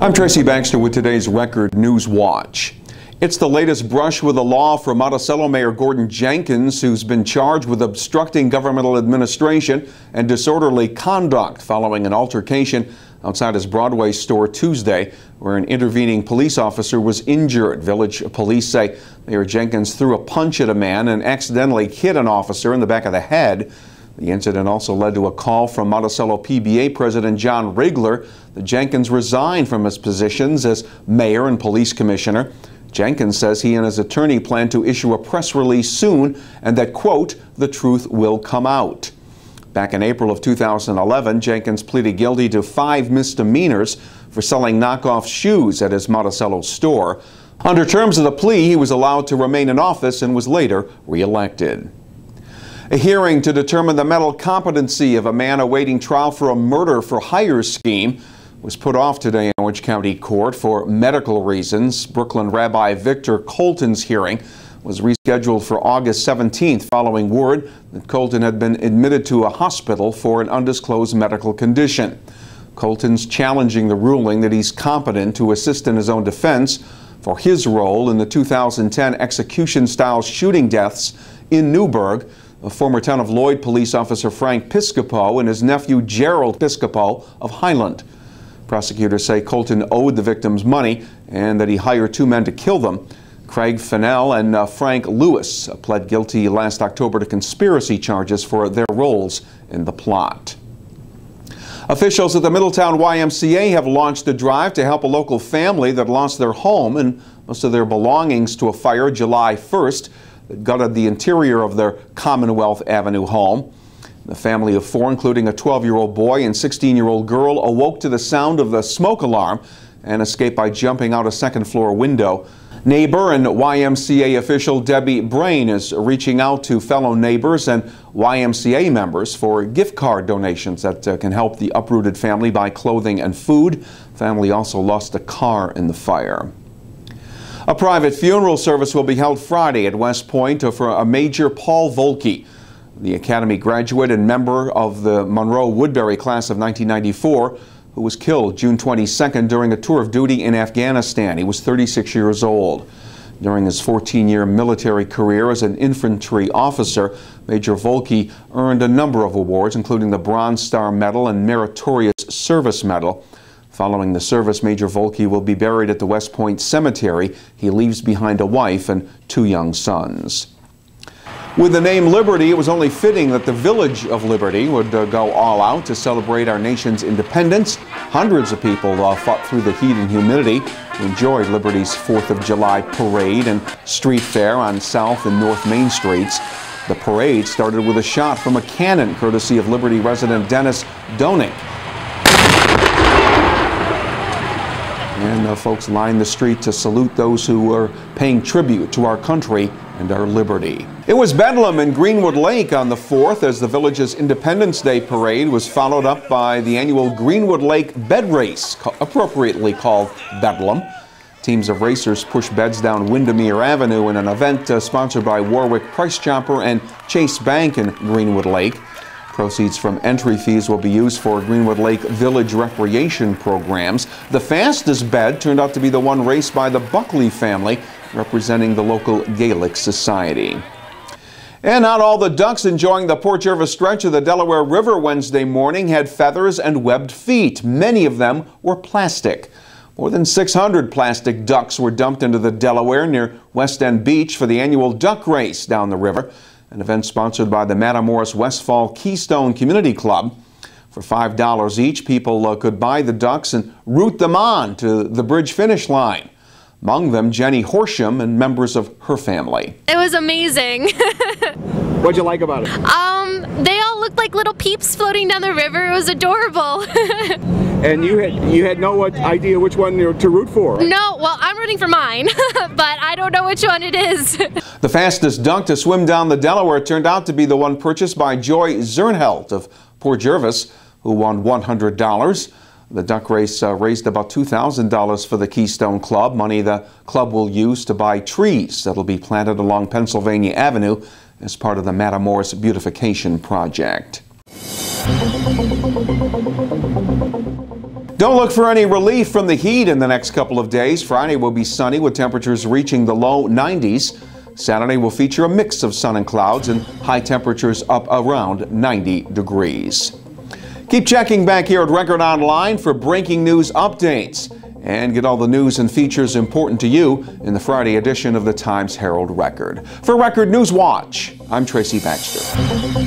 I'm Tracy Baxter with today's Record Newswatch. It's the latest brush with the law for Monticello Mayor Gordon Jenkins, who's been charged with obstructing governmental administration and disorderly conduct following an altercation outside his Broadway store Tuesday, where an intervening police officer was injured. Village police say Mayor Jenkins threw a punch at a man and accidentally hit an officer in the back of the head. The incident also led to a call from Monticello PBA President John Rigler that Jenkins resign from his positions as mayor and police commissioner. Jenkins says he and his attorney plan to issue a press release soon and that, quote, the truth will come out. Back in April of 2011, Jenkins pleaded guilty to 5 misdemeanors for selling knockoff shoes at his Monticello store. Under terms of the plea, he was allowed to remain in office and was later reelected. A hearing to determine the mental competency of a man awaiting trial for a murder for hire scheme was put off today in Orange County Court for medical reasons. Brooklyn Rabbi Victor Colton's hearing was rescheduled for August 17th following word that Colton had been admitted to a hospital for an undisclosed medical condition. Colton's challenging the ruling that he's competent to assist in his own defense for his role in the 2010 execution-style shooting deaths in Newburgh. A former Town of Lloyd police officer Frank Piscopo and his nephew Gerald Piscopo of Highland. Prosecutors say Colton owed the victims money and that he hired 2 men to kill them. Craig Fennell and Frank Lewis pled guilty last October to conspiracy charges for their roles in the plot. Officials at the Middletown YMCA have launched a drive to help a local family that lost their home and most of their belongings to a fire July 1st. That gutted the interior of their Commonwealth Avenue home. The family of 4, including a 12-year-old boy and 16-year-old girl, awoke to the sound of the smoke alarm and escaped by jumping out a second-floor window. Neighbor and YMCA official Debbie Brain is reaching out to fellow neighbors and YMCA members for gift card donations that can help the uprooted family buy clothing and food. The family also lost a car in the fire. A private funeral service will be held Friday at West Point for a Major Paul Volke, the Academy graduate and member of the Monroe-Woodbury class of 1994, who was killed June 22nd during a tour of duty in Afghanistan. He was 36 years old. During his 14-year military career as an infantry officer, Major Volke earned a number of awards, including the Bronze Star Medal and Meritorious Service Medal. Following the service, Major Volke will be buried at the West Point Cemetery. He leaves behind a wife and 2 young sons. With the name Liberty, it was only fitting that the Village of Liberty would go all out to celebrate our nation's independence. Hundreds of people fought through the heat and humidity to enjoy Liberty's 4th of July parade and street fair on South and North Main Streets. The parade started with a shot from a cannon, courtesy of Liberty resident Dennis Doning. And folks lined the street to salute those who were paying tribute to our country and our liberty. It was bedlam in Greenwood Lake on the 4th as the village's Independence Day parade was followed up by the annual Greenwood Lake bed race, appropriately called Bedlam. Teams of racers pushed beds down Windermere Avenue in an event sponsored by Warwick Price Chopper and Chase Bank in Greenwood Lake. Proceeds from entry fees will be used for Greenwood Lake Village recreation programs. The fastest bed turned out to be the one raced by the Buckley family, representing the local Gaelic society. And not all the ducks enjoying the Port Jervis stretch of the Delaware River Wednesday morning had feathers and webbed feet. Many of them were plastic. More than 600 plastic ducks were dumped into the Delaware near West End Beach for the annual duck race down the river, an event sponsored by the Matamoros Westfall Keystone Community Club. For $5 each, people could buy the ducks and route them on to the bridge finish line. Among them, Jenny Horsham and members of her family. It was amazing. What'd you like about it? They all looked like little peeps floating down the river. It was adorable. And you had no idea which one to root for? No, well, I'm rooting for mine, but I don't know which one it is. The fastest duck to swim down the Delaware turned out to be the one purchased by Joy Zernhelt of Port Jervis, who won $100. The duck race raised about $2,000 for the Keystone Club, money the club will use to buy trees that'll be planted along Pennsylvania Avenue as part of the Matamoros Beautification Project. Don't look for any relief from the heat in the next couple of days. Friday will be sunny with temperatures reaching the low 90s. Saturday will feature a mix of sun and clouds and high temperatures up around 90 degrees. Keep checking back here at Record Online for breaking news updates and get all the news and features important to you in the Friday edition of the Times Herald Record. For Record Newswatch, I'm Tracy Baxter.